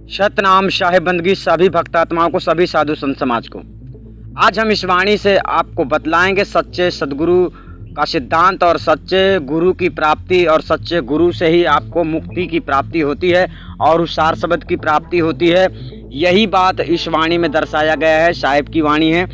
सतनाम शाह बंदगी सभी भक्तात्माओं को, सभी साधु संत समाज को। आज हम इस वाणी से आपको बतलाएंगे सच्चे सदगुरु का सिद्धांत और सच्चे गुरु की प्राप्ति, और सच्चे गुरु से ही आपको मुक्ति की प्राप्ति होती है और उस सार शब्द की प्राप्ति होती है। यही बात इस वाणी में दर्शाया गया है, साहिब की वाणी है।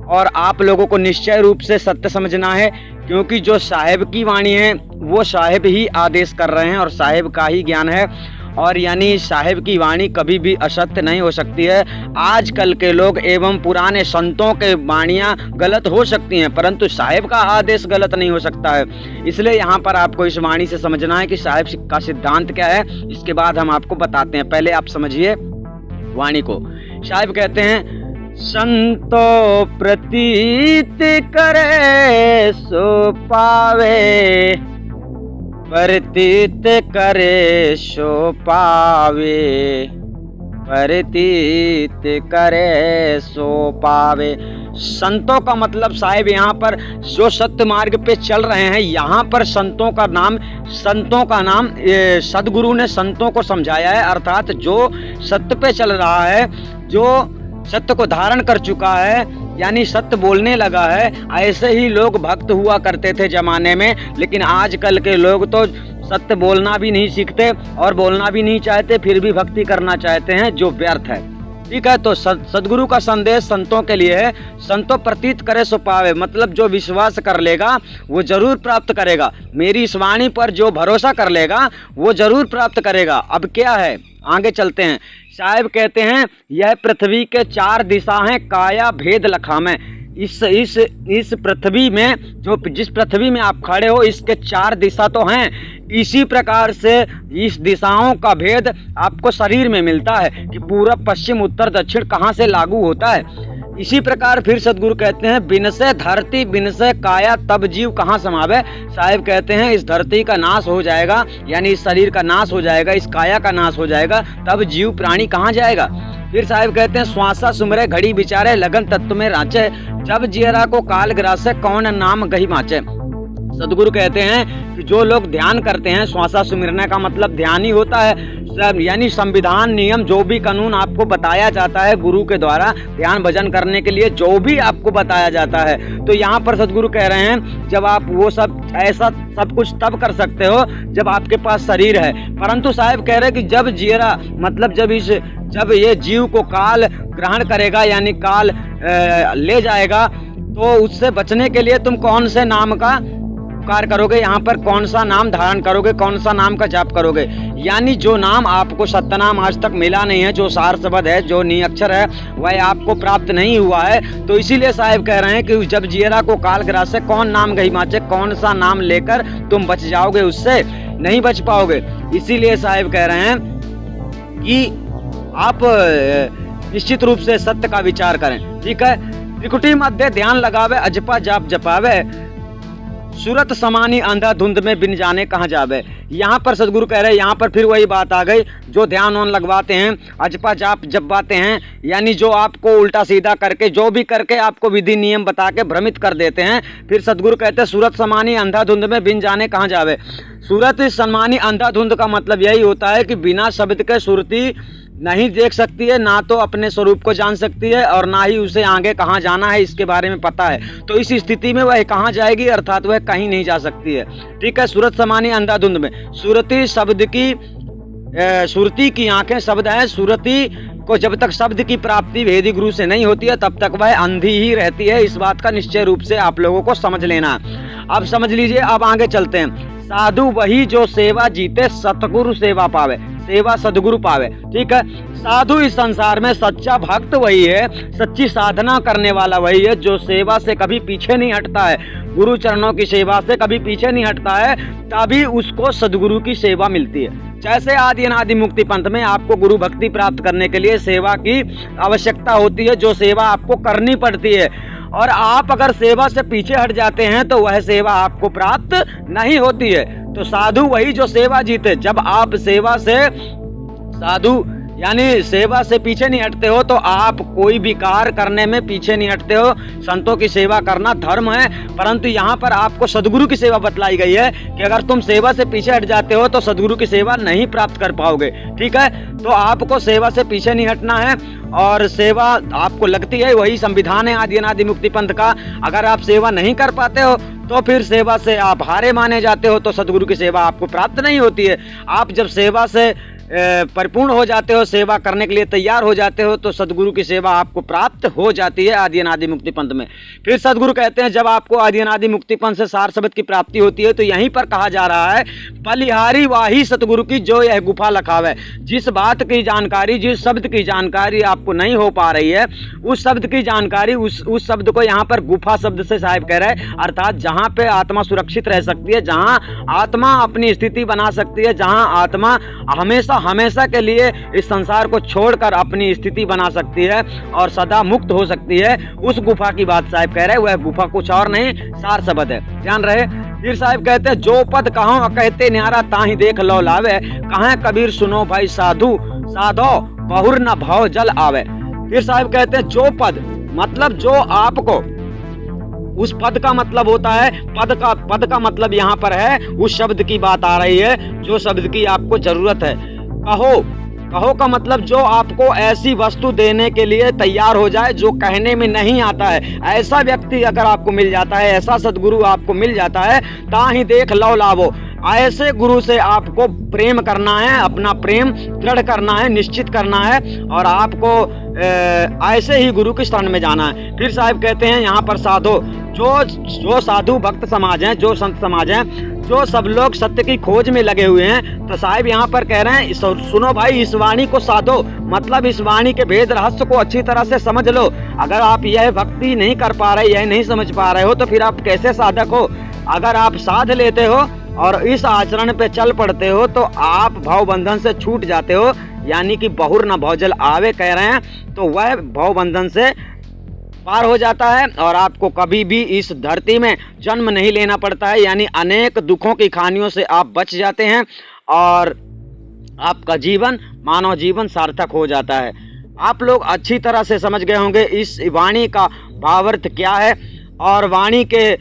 और आप लोगों को निश्चय रूप से सत्य समझना है, क्योंकि जो साहिब की वाणी है वो साहिब ही आदेश कर रहे हैं और साहिब का ही ज्ञान है। और यानी साहिब की वाणी कभी भी असत्य नहीं हो सकती है। आजकल के लोग एवं पुराने संतों के वाणियाँ गलत हो सकती हैं, परंतु साहिब का आदेश गलत नहीं हो सकता है। इसलिए यहाँ पर आपको इस वाणी से समझना है कि साहिब का सिद्धांत क्या है, इसके बाद हम आपको बताते हैं। पहले आप समझिए वाणी को। साहिब कहते हैं, संतो प्रतीत करे सो पावे, प्रतीत करे सो पावे, प्रतीत करे सो पावे। संतों का मतलब साहिब यहाँ पर जो सत्य मार्ग पे चल रहे हैं, यहाँ पर संतों का नाम सदगुरु ने संतों को समझाया है। अर्थात जो सत्य पे चल रहा है, जो सत्य को धारण कर चुका है, यानी सत्य बोलने लगा है, ऐसे ही लोग भक्त हुआ करते थे जमाने में। लेकिन आजकल के लोग तो सत्य बोलना भी नहीं सीखते और बोलना भी नहीं चाहते, फिर भी भक्ति करना चाहते हैं, जो व्यर्थ है। ठीक है, तो सदगुरु का संदेश संतों के लिए है। संतों प्रतीत करे सो पावे, मतलब जो विश्वास कर लेगा वो जरूर प्राप्त करेगा। मेरी इस वाणी पर जो भरोसा कर लेगा वो जरूर प्राप्त करेगा। अब क्या है, आगे चलते हैं। साहिब कहते हैं, यह पृथ्वी के 4 दिशा हैं, काया भेद लखा में। इस पृथ्वी में, जिस पृथ्वी में आप खड़े हो, इसके 4 दिशा तो हैं। इसी प्रकार से इस दिशाओं का भेद आपको शरीर में मिलता है कि पूरब पश्चिम उत्तर दक्षिण कहाँ से लागू होता है। इसी प्रकार फिर सदगुरु कहते हैं, बिन से धरती बिन से काया तब जीव कहाँ समावे। साहिब कहते हैं, इस धरती का नाश हो जाएगा, यानी इस शरीर का नाश हो जाएगा, इस काया का नाश हो जाएगा, तब जीव प्राणी कहाँ जाएगा। फिर साहिब कहते हैं, श्वासा सुमरे घड़ी विचारे लगन तत्व में रांचे, जब जियरा को काल ग्रासे कौन नाम गही माचे। सदगुरु कहते हैं कि जो लोग ध्यान करते हैं, श्वासा सुमिरने का मतलब ध्यान ही होता है, यानी संविधान नियम जो भी कानून आपको बताया जाता है गुरु के द्वारा ध्यान भजन करने के लिए, जो भी आपको बताया जाता है, तो यहाँ पर सदगुरु कह रहे हैं जब आप वो सब ऐसा सब कुछ तब कर सकते हो जब आपके पास शरीर है। परंतु साहिब कह रहे हैं कि जब जियरा, मतलब जब ये जीव को काल ग्रहण करेगा, यानी काल ले जाएगा, तो उससे बचने के लिए तुम कौन से नाम का कार्य करोगे, यहाँ पर कौन सा नाम धारण करोगे, कौन सा नाम का जाप करोगे। यानी जो नाम आपको सत्यनाम आज तक मिला नहीं है, जो सार शब्द है, जो निअक्षर है, वह आपको प्राप्त नहीं हुआ है। तो इसीलिए साहिब कह रहे हैं कि जब जियरा को काल ग्रासे कौन नाम गही माचे, कौन सा नाम लेकर तुम बच जाओगे, उससे नहीं बच पाओगे। इसीलिए साहिब कह रहे हैं कि आप निश्चित रूप से सत्य का विचार करें। ठीक है, त्रिकुटी मध्य ध्यान लगावे, अजपा जाप जपावे, सूरत समानी अंधा धुंध में बिन जाने कहाँ जावे। यहाँ पर सदगुरु कह रहे हैं, यहाँ पर फिर वही बात आ गई, जो ध्यान वान लगवाते हैं, अजपा जाप जपवाते हैं, यानी जो आपको उल्टा सीधा करके, जो भी करके आपको विधि नियम बता के भ्रमित कर देते हैं। फिर सदगुरु कहते हैं, सूरत समानी अंधा धुंध में बिन जाने कहाँ जावे। सूरत समानी अंधा धुंध का मतलब यही होता है कि बिना शब्द के सुरती नहीं देख सकती है, ना तो अपने स्वरूप को जान सकती है और ना ही उसे आगे कहाँ जाना है इसके बारे में पता है। तो इस स्थिति में वह कहाँ जाएगी, अर्थात वह कहीं नहीं जा सकती है। ठीक है, सूरत समानी अंधाधुंध में, सूरती शब्द की सुरती की आंखें शब्द है। सुरती को जब तक शब्द की प्राप्ति वेदी गुरु से नहीं होती है, तब तक वह अंधी ही रहती है। इस बात का निश्चय रूप से आप लोगों को समझ लेना। अब समझ लीजिए, अब आगे चलते हैं। साधु वही जो सेवा जीते, सतगुरु सेवा पावे, सेवा सदगुरु पावे। ठीक है, साधु इस संसार में सच्चा भक्त वही है, सच्ची साधना करने वाला वही है, जो सेवा से कभी पीछे नहीं हटता है, गुरु चरणों की सेवा से कभी पीछे नहीं हटता है, तभी उसको सदगुरु की सेवा मिलती है। जैसे आदि अनादि मुक्ति पंथ में आपको गुरु भक्ति प्राप्त करने के लिए सेवा की आवश्यकता होती है, जो सेवा आपको करनी पड़ती है, और आप अगर सेवा से पीछे हट जाते हैं तो वह सेवा आपको प्राप्त नहीं होती है। तो साधु वही जो सेवा जीते। जब आप सेवा से साधु यानी सेवा से पीछे नहीं हटते हो तो आप कोई भी कार्य करने में पीछे नहीं हटते हो। संतों की सेवा करना धर्म है, परंतु यहाँ पर आपको सदगुरु की सेवा बतलाई गई है कि अगर तुम सेवा से पीछे हट जाते हो तो सदगुरु की सेवा नहीं प्राप्त कर पाओगे। ठीक है, तो आपको सेवा से पीछे नहीं हटना है और सेवा आपको लगती है वही संविधान है आदि अनादि मुक्ति पंथ का। अगर आप सेवा नहीं कर पाते हो तो फिर सेवा से आप हारे माने जाते हो, तो सदगुरु की सेवा आपको प्राप्त नहीं होती है। आप जब सेवा से परिपूर्ण हो जाते हो, सेवा करने के लिए तैयार हो जाते हो, तो सदगुरु की सेवा आपको प्राप्त हो जाती है आदि अनादि मुक्ति पंथ में। फिर सदगुरु कहते हैं जब आपको आदि अनादि मुक्ति पंथ से सार शब्द की प्राप्ति होती है तो यहीं पर कहा जा रहा है बलिहारी वाही सतगुरु की जो यह गुफा लखावे। जिस बात की जानकारी, जिस शब्द की जानकारी आपको नहीं हो पा रही है, उस शब्द की जानकारी, उस शब्द को यहाँ पर गुफा शब्द से साहिब कह रहे हैं, अर्थात जहाँ पे आत्मा सुरक्षित रह सकती है, जहाँ आत्मा अपनी स्थिति बना सकती है, जहाँ आत्मा हमेशा के लिए इस संसार को छोड़कर अपनी स्थिति बना सकती है और सदा मुक्त हो सकती है, उस गुफा की बात साहिब कह रहे हैं। वह गुफा कुछ और नहीं, सार शब्द है, ध्यान रहे। फिर साहिब कहते हैं जो पद कहो कहते न्यारा ताही देख लो लावे, कहाँ कबीर सुनो भाई साधु साधो बहुर न भाव जल आवे। फिर साहिब कहते हैं जो पद मतलब जो आपको, उस पद का मतलब होता है, पद का मतलब यहाँ पर है उस शब्द की बात आ रही है जो शब्द की आपको जरूरत है। कहो का मतलब जो आपको ऐसी वस्तु देने के लिए तैयार हो जाए जो कहने में नहीं आता है। ऐसा व्यक्ति अगर आपको मिल जाता है, ऐसा सदगुरु आपको मिल जाता है, ताही देख लो लावो। ऐसे गुरु से आपको प्रेम करना है, अपना प्रेम दृढ़ करना है, निश्चित करना है और आपको ऐसे ही गुरु की शरण में जाना है। फिर साहिब कहते हैं यहाँ पर साधो, जो साधु भक्त समाज हैं, जो संत समाज हैं, जो सब लोग सत्य की खोज में लगे हुए हैं, तो साहिब यहाँ पर कह रहे हैं सुनो भाई इस वाणी को साधो, मतलब इस वाणी के भेद रहस्य को अच्छी तरह से समझ लो। अगर आप यह भक्ति नहीं कर पा रहे, यह नहीं समझ पा रहे हो तो फिर आप कैसे साधक हो। अगर आप साध लेते हो और इस आचरण पे चल पड़ते हो तो आप भाव बंधन से छूट जाते हो, यानी कि बहुर न भौजल आवे कह रहे हैं, तो वह भाव बंधन से पार हो जाता है और आपको कभी भी इस धरती में जन्म नहीं लेना पड़ता है, यानी अनेक दुखों की खानियों से आप बच जाते हैं और आपका जीवन, मानव जीवन सार्थक हो जाता है। आप लोग अच्छी तरह से समझ गए होंगे इस वाणी का भावार्थ क्या है, और वाणी के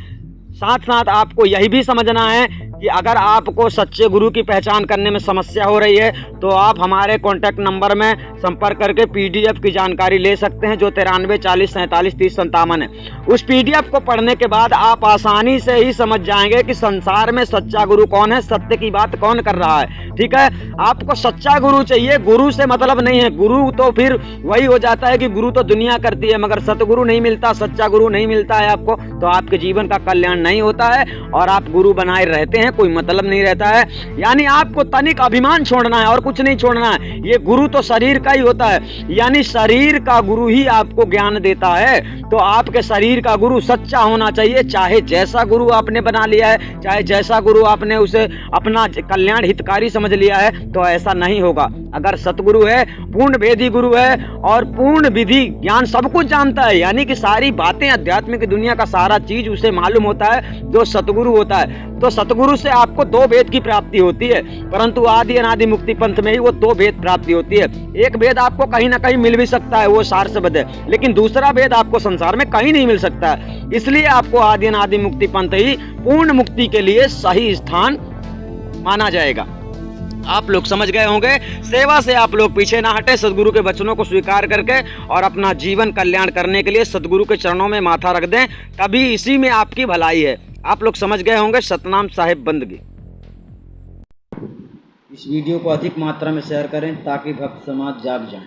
साथ साथ आपको यही भी समझना है कि अगर आपको सच्चे गुरु की पहचान करने में समस्या हो रही है तो आप हमारे कॉन्टैक्ट नंबर में संपर्क करके पीडीएफ की जानकारी ले सकते हैं जो 93 40 47 30 57 है। उस पीडीएफ को पढ़ने के बाद आप आसानी से ही समझ जाएंगे कि संसार में सच्चा गुरु कौन है, सत्य की बात कौन कर रहा है। ठीक है, आपको सच्चा गुरु चाहिए, गुरु से मतलब नहीं है। गुरु तो फिर वही हो जाता है कि गुरु तो दुनिया करती है, मगर सतगुरु नहीं मिलता, सच्चा गुरु नहीं मिलता है आपको, तो आपके जीवन का कल्याण नहीं होता है और आप गुरु बनाए रहते हैं, कोई मतलब नहीं रहता है। यानी आपको तनिक अभिमान छोड़ना है और कुछ नहीं छोड़ना है। ये गुरु तो शरीर का ही होता है, यानी शरीर का गुरु ही आपको ज्ञान देता है, तो आपके शरीर का गुरु सच्चा होना चाहिए। चाहे जैसा गुरु आपने बना लिया है, चाहे जैसा गुरु आपने उसे अपना कल्याण हितकारी समझ लिया है, तो ऐसा नहीं होगा। अगर सतगुरु है, पूर्ण वेदी गुरु है और पूर्ण विधि ज्ञान सब कुछ जानता है, यानी कि सारी बातें आध्यात्मिक दुनिया का सारा चीज उसे मालूम होता है, जो सतगुरु होता है, तो सतगुरु से आपको दो भेद की प्राप्ति होती है, परंतु आदि अनादि मुक्ति पंथ में ही वो दो भेद प्राप्ति होती है। एक भेद आपको कहीं ना कहीं मिल भी सकता है, वो सार शब्द है, लेकिन दूसरा भेद आपको संसार में कहीं नहीं मिल सकता है। इसलिए आपको आदि अनादि मुक्ति पंथ ही पूर्ण मुक्ति के लिए सही स्थान माना जाएगा। आप लोग समझ गए होंगे। सेवा से आप लोग पीछे ना हटे, सदगुरु के वचनों को स्वीकार करके और अपना जीवन कल्याण करने के लिए सदगुरु के चरणों में माथा रख दें, तभी इसी में आपकी भलाई है। आप लोग समझ गए होंगे। सतनाम साहिब बंदगी। इस वीडियो को अधिक मात्रा में शेयर करें ताकि भक्त समाज जाग जाए।